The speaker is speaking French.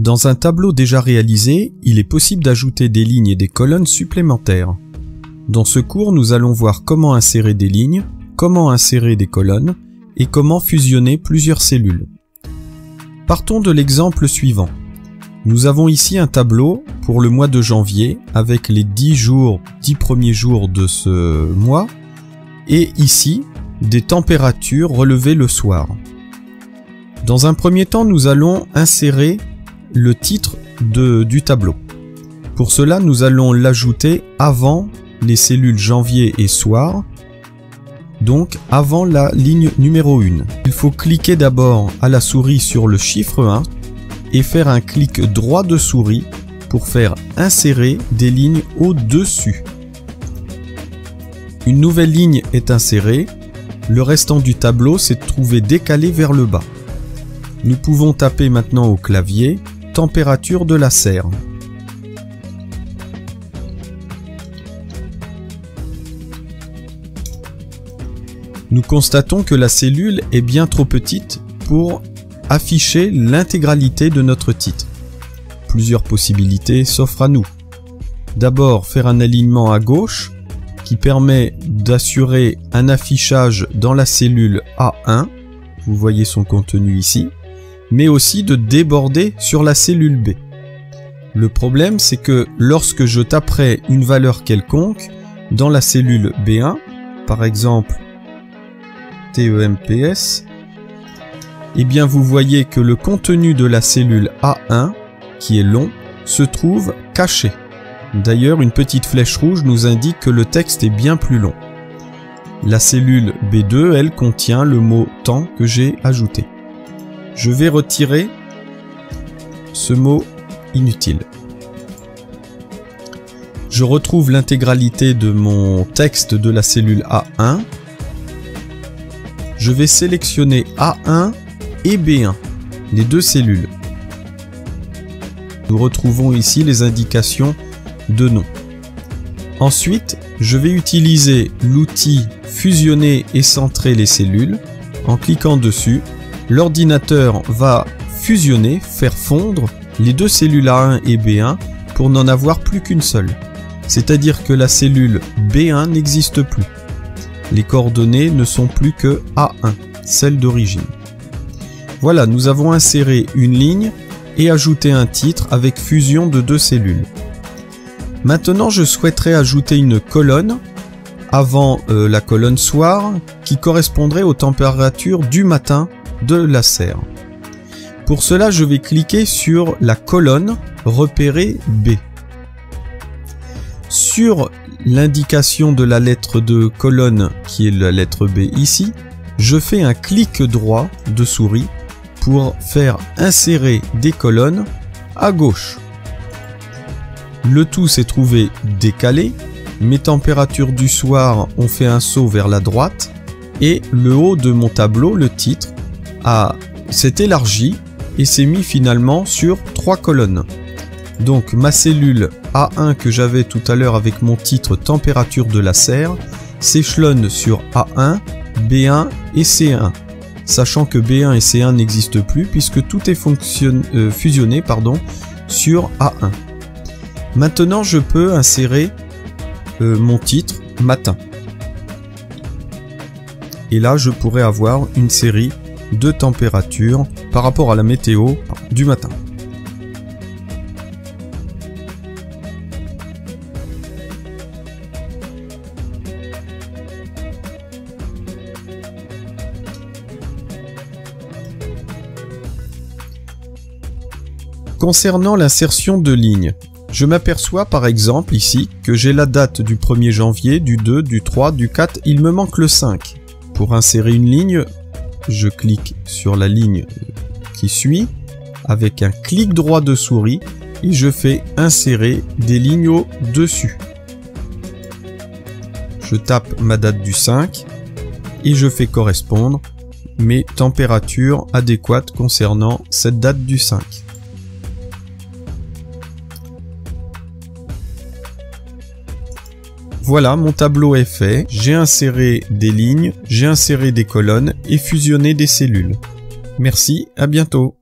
Dans un tableau déjà réalisé, il est possible d'ajouter des lignes et des colonnes supplémentaires. Dans ce cours, nous allons voir comment insérer des lignes, comment insérer des colonnes et comment fusionner plusieurs cellules. Partons de l'exemple suivant. Nous avons ici un tableau pour le mois de janvier avec les 10 premiers jours de ce mois et ici des températures relevées le soir. Dans un premier temps, nous allons insérer le titre du tableau. Pour cela, nous allons l'ajouter avant les cellules janvier et soir, donc avant la ligne numéro 1. Il faut cliquer d'abord à la souris sur le chiffre 1 et faire un clic droit de souris pour faire insérer des lignes au-dessus. Une nouvelle ligne est insérée, le restant du tableau s'est trouvé décalé vers le bas. Nous pouvons taper maintenant au clavier « Température de la serre ». Nous constatons que la cellule est bien trop petite pour afficher l'intégralité de notre titre. Plusieurs possibilités s'offrent à nous. D'abord, faire un alignement à gauche qui permet d'assurer un affichage dans la cellule A1, vous voyez son contenu ici, mais aussi de déborder sur la cellule B. Le problème, c'est que lorsque je taperai une valeur quelconque dans la cellule B1, par exemple TEMPS, eh bien vous voyez que le contenu de la cellule A1, qui est long, se trouve caché. D'ailleurs, une petite flèche rouge nous indique que le texte est bien plus long. La cellule B2, elle, contient le mot « temps » que j'ai ajouté. Je vais retirer ce mot inutile. Je retrouve l'intégralité de mon texte de la cellule A1. Je vais sélectionner A1 et B1, les deux cellules. Nous retrouvons ici les indications de nom. Ensuite, je vais utiliser l'outil fusionner et centrer les cellules. En cliquant dessus, l'ordinateur va fusionner, faire fondre les deux cellules A1 et B1 pour n'en avoir plus qu'une seule. C'est-à-dire que la cellule B1 n'existe plus. Les coordonnées ne sont plus que A1, celle d'origine. Voilà, nous avons inséré une ligne et ajouté un titre avec fusion de deux cellules. Maintenant, je souhaiterais ajouter une colonne avant la colonne soir qui correspondrait aux températures du matin de la serre. Pour cela, je vais cliquer sur la colonne repérée B. Sur l'indication de la lettre de colonne qui est la lettre B ici, je fais un clic droit de souris pour faire insérer des colonnes à gauche. Le tout s'est trouvé décalé, mes températures du soir ont fait un saut vers la droite et le haut de mon tableau, le titre, s'est élargi et s'est mis finalement sur 3 colonnes. Donc ma cellule A1 que j'avais tout à l'heure avec mon titre température de la serre s'échelonne sur A1, B1 et C1, sachant que B1 et C1 n'existent plus puisque tout est fusionné sur A1. Maintenant je peux insérer mon titre matin. Et là je pourrais avoir une série de températures par rapport à la météo du matin. Concernant l'insertion de lignes, je m'aperçois par exemple ici que j'ai la date du 1er janvier, du 2, du 3, du 4, il me manque le 5. Pour insérer une ligne, je clique sur la ligne qui suit avec un clic droit de souris et je fais insérer des lignes au-dessus. Je tape ma date du 5 et je fais correspondre mes températures adéquates concernant cette date du 5. Voilà, mon tableau est fait, j'ai inséré des lignes, j'ai inséré des colonnes et fusionné des cellules. Merci, à bientôt.